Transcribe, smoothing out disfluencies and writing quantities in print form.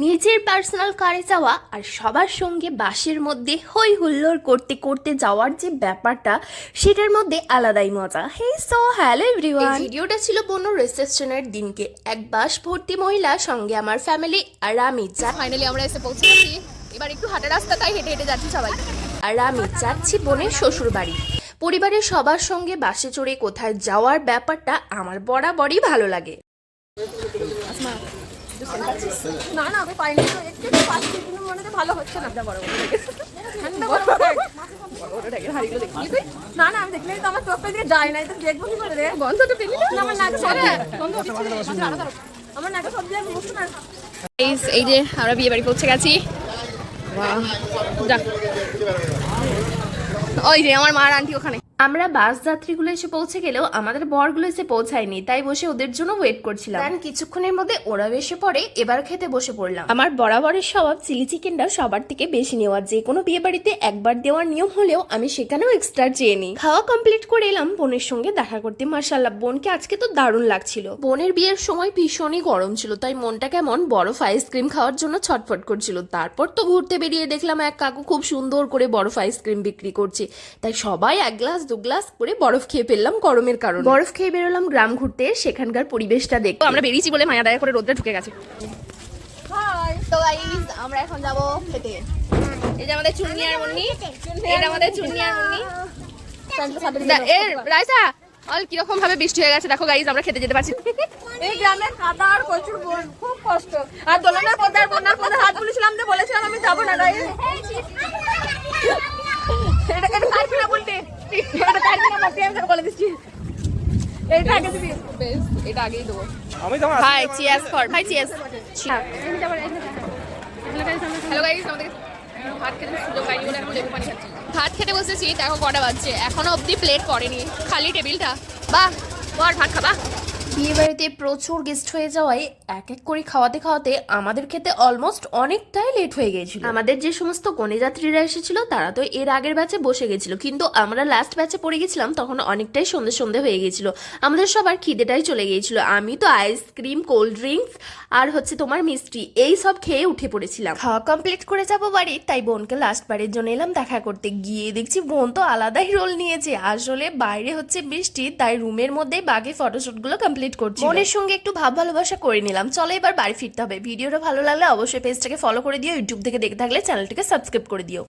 নিজের পার্সোনাল কারে যাওয়া আর সবার সঙ্গে বাসের মধ্যে হই হুল্লোড় করতে করতে যাওয়ার যে ব্যাপারটা, সেটার মধ্যে আলাদাই মজা। হ্যালো এভরিওয়ান, ভিডিওটা ছিল বোনের রিসেপশনের দিনকে। এক বাস ভর্তি মহিলা, সঙ্গে আমার ফ্যামিলি আর আমি। ফাইনালি আমরা এসে পৌঁছে গেছি। এবার একটু হাঁটা রাস্তা, তাই হেঁটে হেঁটে যাচ্ছি সবাই। আর আমি যাচ্ছি বোনের শ্বশুর বাড়ি। পরিবারের সবার সঙ্গে বাসে চড়ে কোথায় যাওয়ার ব্যাপারটা আমার বরাবরই ভালো লাগে। না না আমি পাইনি তো, একটু 5 মিনিটের মধ্যে ভালো হচ্ছে না। বড় বড় না না আমি দেখলেই তো আমার চোখটা দিকে যায় না, তো দেখবো কি করে রে? বন্ধ তো পেলি না আমার নাক সরে বন্ধ হচ্ছে। আমার নাকে সব দিয়ে বুঝতে না। এই যে আমরা বিয়ে বাড়ি পৌঁছে গেছি। বাহ, যা ওই যে আমার মা আর আন্টি ওখানে। আমরা বাস যাত্রীগুলো এসে পৌঁছে গেলেও আমাদের বরগুলো এসে পৌঁছায়নি, তাই বসে ওদের জন্য ওয়েট করছিলাম। কিছুক্ষণের মধ্যে ওরা এসে পড়ে, এবার খেতে বসে পড়লাম। আমার বরাবরের স্বভাব চিলি চিকেনটা সবার থেকে বেশি নেওয়া। যে কোনো বিয়ে বাড়িতে একবার দেওয়ার নিয়ম হলেও আমি সেখানেও এক্সট্রা চেয়ে নিই। খাওয়া কমপ্লিট করে এলাম বোনের সঙ্গে দেখা করতে। মাশাআল্লাহ, বোনকে আজকে তো দারুণ লাগছিল। বোনের বিয়ের সময় ভীষণই গরম ছিল, তাই মনটা কেমন বরফ আইসক্রিম খাওয়ার জন্য ছটফট করছিল। তারপর তো ঘুরতে বেরিয়ে দেখলাম এক কাকু খুব সুন্দর করে বরফ আইসক্রিম বিক্রি করছে, তাই সবাই 1 গ্লাস 2 গ্লাস করে বরফ খেয়ে ফেললাম গরমের কারণে। বরফ খেয়ে বেরোলাম গ্রাম ঘুরতে, সেখানকার পরিবেশটা দেখতে। আমরা বেরিয়েছি বলে মায়া দায়া করে রোদ্রে ঢুকে গেছে। তো গাইস আমরা এখন যাব খেতে। এই যে আমাদের চুন্নি আর মুন্নি, এটা আমাদের চুন্নি আর মুন্নি। এর রাইসা অল কিরকম ভাবে বৃষ্টি হয়ে গেছে দেখো গাইস, আমরা খেতে যেতে পারছি। এই গ্রামে কাদা আর প্রচুর খুব কষ্ট। আর দোলনার পর্দার বন্যার পর্দা হাত তুলেছিলাম, তো বলেছিলাম আমি যাবো না। এটা পারবি না বলতে, এটা পারবি না বলতে, আমি বলে দিচ্ছি। এটা আগে দিবি, বেশ এটা আগেই দেবো। ভাই চিয়ার্স ফর ভাই চিয়ার্স। হ্যালো গাইস, আমাদের ভাত খেতে সুযোগ পাইনি বলে এখন লেবু পানি খাচ্ছি। ভাত খেতে বসেছি, দেখো কটা বাজছে, এখনো অবধি প্লেট পড়েনি, খালি টেবিলটা। বাহ, বর ভাত খাবা? বিয়ে বাড়িতে প্রচুর গেস্ট হয়ে যাওয়ায় এক এক করে খাওয়াতে খাওয়াতে আমাদের খেতে অলমোস্ট অনেকটাই লেট হয়ে গিয়েছিল। আমাদের যে সমস্ত কনে যাত্রীরা এসেছিল তারা তো এর আগের ব্যাচে বসে গেছিল, কিন্তু আমরা লাস্ট ব্যাচে পড়ে গেছিলাম, তখন অনেকটাই সন্ধে সন্ধে হয়ে গিয়েছিল। আমাদের সবার খিদেটাই চলে গিয়েছিল। আমি তো আইসক্রিম, কোল্ড ড্রিঙ্কস আর তোমার মিষ্টি এই সব খেয়ে উঠে পড়েছিলাম। খাওয়া কমপ্লিট করে যাবো বাড়ি, তাই বোনকে লাস্ট বারের জন্য এলাম দেখা করতে। গিয়ে দেখছি বোন তো আলাদাই রোল নিয়েছে। আসলে বাইরে হচ্ছে বৃষ্টি, তাই রুমের মধ্যেই বাকি ফটোশুট গুলো কমপ্লিট করছি। বোনের সঙ্গে একটু ভাব ভালোবাসা করে নিলাম। চলো এবার বাড়ি ফিরতে হবে। ভিডিওটা ভালো লাগলে অবশ্যই পেজটাকে ফলো করে দিও, ইউটিউব থেকে দেখে থাকলে চ্যানেলটাকে সাবস্ক্রাইব করে দিও।